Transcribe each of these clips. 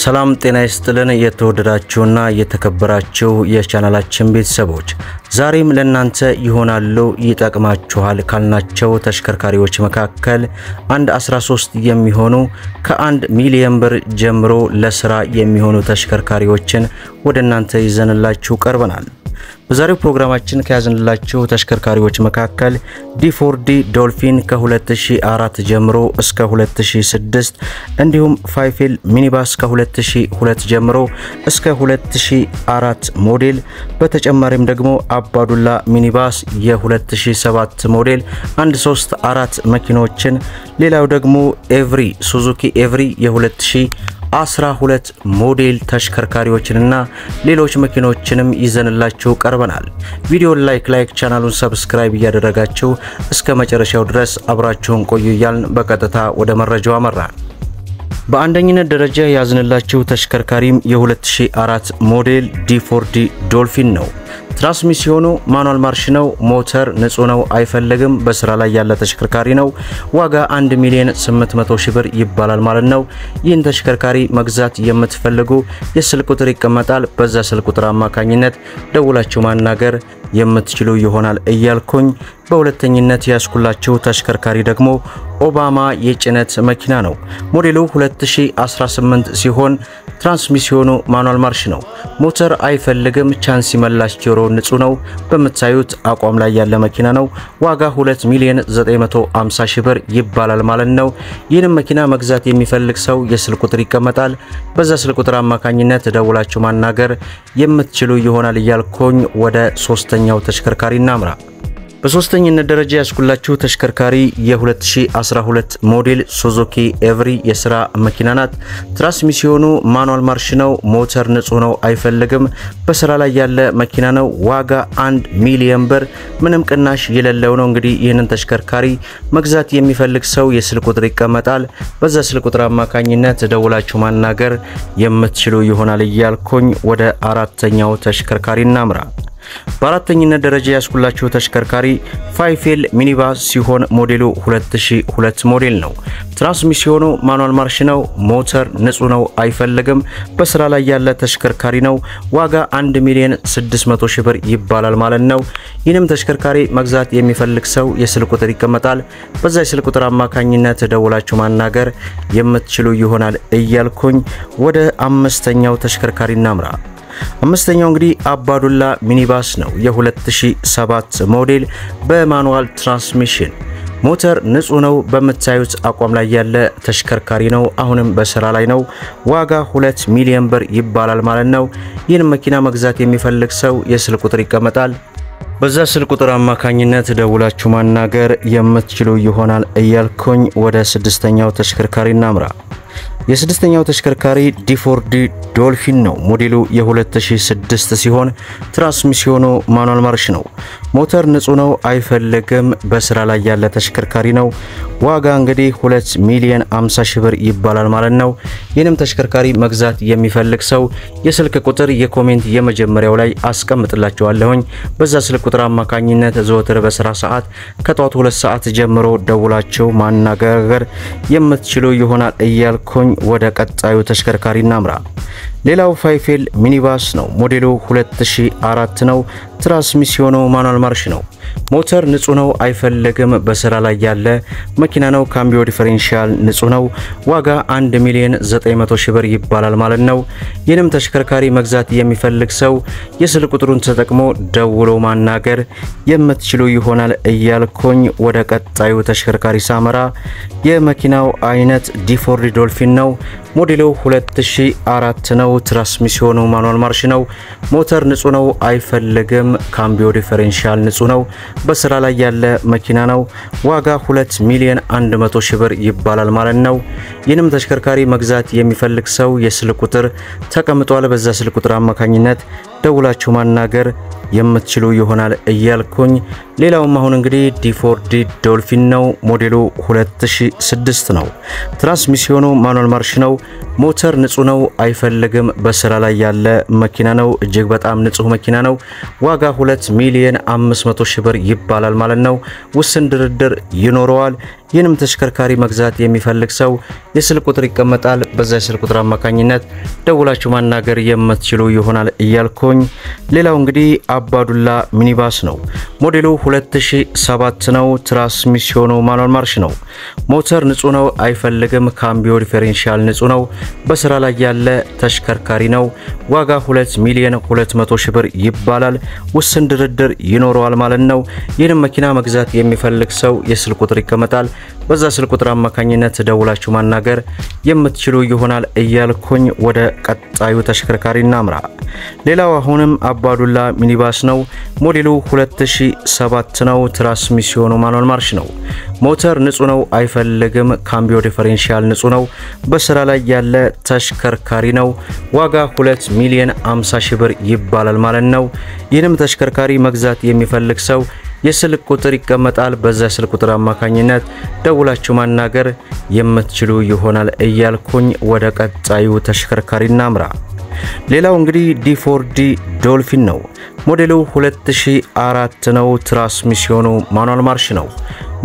ሰላም ጤና ይስጥልን የተወደዳችሁና የተከበራችሁ የቻናላችን ቤተሰቦች ዛሬም ለእናንተ ይሆናሉ ይጠቅማችኋል ካልናቸው ተሽከርካሪዎች መካከል 13 የሚሆኑ ከ1 ሚሊዮን ብር ጀምሮ ለስራ የሚሆኑ ተሽከርካሪዎችን ወደ እናንተ ይዘንላችሁ ቀርበናል። በዛሬው ፕሮግራማችን ከያዝንላችሁ ተሽከርካሪዎች መካከል D4D ዶልፊን ከ2004 ጀምሮ እስከ 2006 እንዲሁም ፋይፌል ሚኒባስ ከ2002 ጀምሮ እስከ 2004 ሞዴል በተጨማሪም ደግሞ አባዱላ ሚኒባስ የ2007 ሞዴል 134 መኪኖችን ሌላው ደግሞ ኤቭሪ ሱዙኪ ኤቭሪ የ2012 ሞዴል ተሽከርካሪዎችንና ሌሎች መኪኖችንም ይዘንላችሁ ቀርበናል። ቪዲዮውን ላይክ ቻናሉን ሰብስክራይብ ያደረጋችሁ እስከ መጨረሻው ድረስ አብራችሁን ቆዩ እያልን በቀጥታ ወደ መረጃው አመራን። በአንደኝነት ደረጃ ያዝንላችሁ ተሽከርካሪም የ2004 ሞዴል D4D ዶልፊን ነው። ትራንስሚሽኑ ማኑዋል ማርሽ ነው። ሞተር ንጹህ ነው፣ አይፈልግም። በስራ ላይ ያለ ተሽከርካሪ ነው። ዋጋ 1,800,000 ብር ይባላል ማለት ነው። ይህን ተሽከርካሪ መግዛት የምትፈልጉ የስልክ ቁጥር ይቀመጣል። በዛ ስልክ ቁጥር አማካኝነት ደውላችሁ ማናገር የምትችሉ ይሆናል እያልኩኝ በሁለተኝነት ያስኩላችሁ ተሽከርካሪ ደግሞ ኦባማ የጭነት መኪና ነው። ሞዴሉ 2018 ሲሆን ትራንስሚሽኑ ማኑዋል ማርሽ ነው። ሞተር አይፈልግም። ቻንስ ይመላሽ ጆሮ ንጹህ ነው። በመታዩት አቋም ላይ ያለ መኪና ነው። ዋጋ 2,950,000 ብር ይባላል ማለት ነው። ይህንን መኪና መግዛት የሚፈልግ ሰው የስልክ ቁጥር ይቀመጣል። በዛ ስልክ ቁጥር አማካኝነት ደውላችሁ ማናገር የምትችሉ ይሆናል እያልኩኝ ወደ ሶስተኛው ተሽከርካሪ እናምራ። በሶስተኝነት ደረጃ ያስኩላችሁ ተሽከርካሪ የ2012 ሞዴል ሱዙኪ ኤቭሪ የስራ መኪና ናት። ትራንስሚሽኑ ማኑዋል ማርሽ ነው። ሞተር ንጹህ ነው፣ አይፈልግም። በስራ ላይ ያለ መኪና ነው። ዋጋ 1 ሚሊዮን ብር ምንም ቅናሽ የሌለው ነው። እንግዲህ ይህንን ተሽከርካሪ መግዛት የሚፈልግ ሰው የስልክ ቁጥር ይቀመጣል። በዛ ስልክ ቁጥር አማካኝነት ደውላችሁ ማናገር የምትችሉ ይሆናል እያልኩኝ ወደ አራተኛው ተሽከርካሪ እናምራ። በአራተኝነት ደረጃ ያስኩላችሁ ተሽከርካሪ ፋይፌል ሚኒባስ ሲሆን ሞዴሉ 2002 ሞዴል ነው። ትራንስሚሽኑ ማኑዋል ማርሽ ነው። ሞተር ንጹህ ነው፣ አይፈልግም። በስራ ላይ ያለ ተሽከርካሪ ነው። ዋጋ 1,600,000 ብር ይባላል ማለት ነው። ይህንም ተሽከርካሪ መግዛት የሚፈልግ ሰው የስልክ ቁጥር ይቀመጣል። በዛ የስልክ ቁጥር አማካኝነት ደውላችሁ ማናገር የምትችሉ ይሆናል እያልኩኝ ወደ አምስተኛው ተሽከርካሪ እናምራ። አምስተኛው እንግዲህ አባዱላ ሚኒባስ ነው። የ2007 ሞዴል በማኑዋል ትራንስሚሽን ሞተር ንጹህ ነው። በመታዩት አቋም ላይ ያለ ተሽከርካሪ ነው። አሁንም በስራ ላይ ነው። ዋጋ 2 ሚሊዮን ብር ይባላል ማለት ነው። ይህን መኪና መግዛት የሚፈልግ ሰው የስልክ ቁጥር ይቀመጣል። በዛ ስልክ ቁጥር አማካኝነት ደውላችሁ ማናገር የምትችሉ ይሆናል እያልኩኝ ወደ ስድስተኛው ተሽከርካሪ እናምራ። የስድስተኛው ተሽከርካሪ D4D ዶልፊን ነው። ሞዴሉ የ2006 ሲሆን ትራንስሚሽኑ ማኑዋል ማርሽ ነው። ሞተር ንጹህ ነው፣ አይፈልግም። በስራ ላይ ያለ ተሽከርካሪ ነው። ዋጋ እንግዲህ 2,50,000 ብር ይባላል ማለት ነው። ይህንም ተሽከርካሪ መግዛት የሚፈልግ ሰው የስልክ ቁጥር የኮሜንት የመጀመሪያው ላይ አስቀምጥላችኋለሁኝ። በዛ ስልክ ቁጥር አማካኝነት ዘወትር በስራ ሰዓት ከጧቱ 2 ሰዓት ጀምሮ ደውላችሁ ማናገር የምትችሉ ይሆናል እያልኩኝ ወደ ቀጣዩ ተሽከርካሪ እናምራ። ሌላው ፋይፌል ሚኒባስ ነው። ሞዴሉ 2004 ነው። ትራንስሚሽኑ ማኑዋል ማርሽ ነው። ሞተር ንጹህ ነው፣ አይፈልግም። በስራ ላይ ያለ መኪና ነው። ካምቢዮ ዲፈረንሻል ንጹህ ነው። ዋጋ 1,900,000 ብር ይባላል ማለት ነው። ይህንም ተሽከርካሪ መግዛት የሚፈልግ ሰው የስልክ ቁጥሩን ተጠቅሞ ደውሎ ማናገር የምትችሉ ይሆናል እያልኩኝ ወደ ቀጣዩ ተሽከርካሪ ሳመራ የመኪናው አይነት D4D ዶልፊን ነው። ሞዴሉ 2004 ነው። ትራንስሚሽኑ ማኑዋል ማርሽ ነው። ሞተር ንጹህ ነው፣ አይፈልግም። ካምቢዮ ዲፈረንሻል ንጹህ ነው። በስራ ላይ ያለ መኪና ነው። ዋጋ 2,100,000 ብር ይባላል ማለት ነው። ይህንም ተሽከርካሪ መግዛት የሚፈልግ ሰው የስልክ ቁጥር ተቀምጧል። በዛ ስልክ ቁጥር አማካኝነት ደውላችሁ ማናገር የምትችሉ ይሆናል እያልኩኝ ሌላውም አሁን እንግዲህ ዲ4ዲ ዶልፊን ነው ሞዴሉ 2006 ነው ትራንስሚሽኑ ማኑዋል ማርሽ ነው ሞተር ንጹህ ነው አይፈልግም በስራ ላይ ያለ መኪና ነው እጅግ በጣም ንጹህ መኪና ነው ዋጋ 2,500,000 ብር ይባላል ማለት ነው ውስን ድርድር ይኖረዋል ይህንም ተሽከርካሪ መግዛት የሚፈልግ ሰው የስልክ ቁጥር ይቀመጣል በዛ የስልክ ቁጥር አማካኝነት ደውላችሁ ማናገር የምትችሉ ይሆናል እያልኩኝ ሌላው እንግዲህ አባዱላ ሚኒባስ ነው ሞዴሉ 2007 ነው ትራንስሚሽኑ ማኑዋል ማርሽ ነው ሞተር ንጹህ ነው አይፈልግም ካምቢዮ ዲፈረንሻል ንጹህ ነው በስራ ላይ ያለ ተሽከርካሪ ነው ዋጋ 2,200,000 ብር ይባላል ውስን ድርድር ይኖረዋል ማለት ነው ይህንም መኪና መግዛት የሚፈልግ ሰው የስልክ ቁጥር ይቀመጣል በዛ ስልክ ቁጥር አማካኝነት ደውላችሁ ማናገር የምትችሉ ይሆናል እያልኩኝ ወደ ቀጣዩ ተሽከርካሪ እናምራ ሌላው አሁንም አባዱላ ሚኒባስ ነው ሞዴሉ 2007 ነው ትራንስሚሽኑ ማኑዋል ማርሽ ነው ሞተር ንጹህ ነው አይፈልግም ካምቢዮ ዲፈረንሻል ንጹህ ነው በስራ ላይ ያለ ተሽከርካሪ ነው ዋጋ 2,50,000 ብር ይባላል ማለት ነው ይህንም ተሽከርካሪ መግዛት የሚፈልግ ሰው የስልክ ቁጥር ይቀመጣል በዛ ስልክ ቁጥር አማካኝነት ደውላችሁ ማናገር የምትችሉ ይሆናል እያልኩኝ ወደ ቀጣዩ ተሽከርካሪ እናምራ ሌላው እንግዲህ ዲ4ዲ ዶልፊን ነው ሞዴሉ 2004 ነው ትራንስሚሽኑ ማኑዋል ማርሽ ነው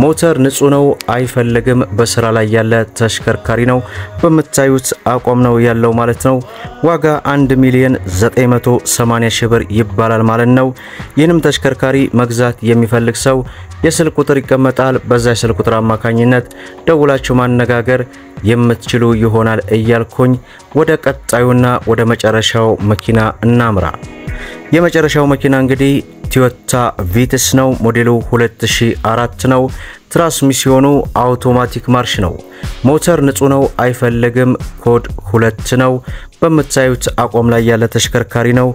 ሞተር ንጹህ ነው አይፈልግም በስራ ላይ ያለ ተሽከርካሪ ነው በመታዩት አቋም ነው ያለው ማለት ነው ዋጋ 1,980,000 ብር ይባላል ማለት ነው ይህንም ተሽከርካሪ መግዛት የሚፈልግ ሰው የስልክ ቁጥር ይቀመጣል በዛ የስልክ ቁጥር አማካኝነት ደውላችሁ ማነጋገር የምትችሉ ይሆናል እያልኩኝ ወደ ቀጣዩና ወደ መጨረሻው መኪና እናምራ የመጨረሻው መኪና እንግዲህ ቶዮታ ቪትስ ነው ሞዴሉ 2004 ነው ትራንስሚሽኑ አውቶማቲክ ማርሽ ነው ሞተር ንጹህ ነው አይፈልግም ኮድ 2 ነው በመታዩት አቋም ላይ ያለ ተሽከርካሪ ነው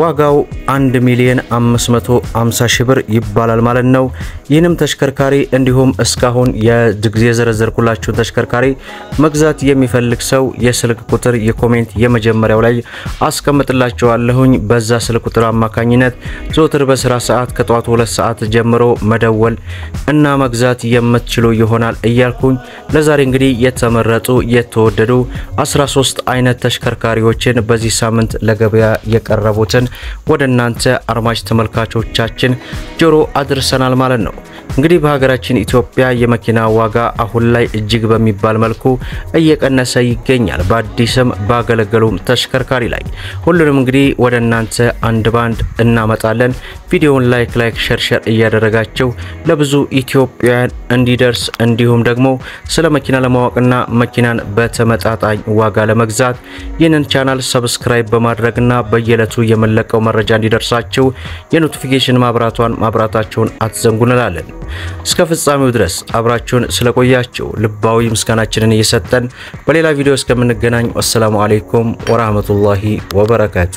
ዋጋው 1,550,000 ብር ይባላል ማለት ነው ይህንም ተሽከርካሪ እንዲሁም እስካሁን የዘረዘርኩላችሁ ተሽከርካሪ መግዛት የሚፈልግ ሰው የስልክ ቁጥር የኮሜንት የመጀመሪያው ላይ አስቀምጥላችኋለሁኝ በዛ ስልክ ቁጥር አማካኝነት ዞትር በስራ ሰዓት ከጧቱ 2 ሰዓት ጀምሮ መደወል እና መግዛት የምትችሉ ይሆናል እያልኩኝ ለዛሬ እንግዲህ የተመረጡ የተወደዱ 13 አይነት ተሽከርካሪዎችን በዚህ ሳምንት ለገበያ የቀረቡትን ወደናንተ አርማጅ ተመልካቾቻችን ጆሮ አድርሰናል ማለት ነው እንግዲህ በሀገራችን ኢትዮጵያ የመኪና ዋጋ አሁን ላይ እጅግ በሚባል መልኩ እየቀነሰ ይገኛል በአዲስም ባገለገሉም ተሽከርካሪ ላይ ሁሉንም እንግዲህ ወደናንተ አንድ ባንድ እናመጣለን ቪዲዮውን ላይክ ሼር እያደረጋችሁ ለብዙ ኢትዮጵያውያን እንዲደርስ እንዲሁም ደግሞ ስለ መኪና ለማወቅና መኪናን በተመጣጣኝ ዋጋ ለመግዛት ይህንን ቻናል ሰብስክራይብ በማድረግና በየለቱ የመለቀው መረጃ እንዲደርሳችሁ የኖቲፊኬሽን ማብራታችሁን አትዘንጉንላለን እስከ ፍጻሜው ድረስ አብራችሁን ስለቆያችሁ ልባዊ ምስጋናችንን እየሰጠን በሌላ ቪዲዮ እስከምንገናኝ ወሰላሙ አለይኩም ወራህመቱላሂ ወበረካቱ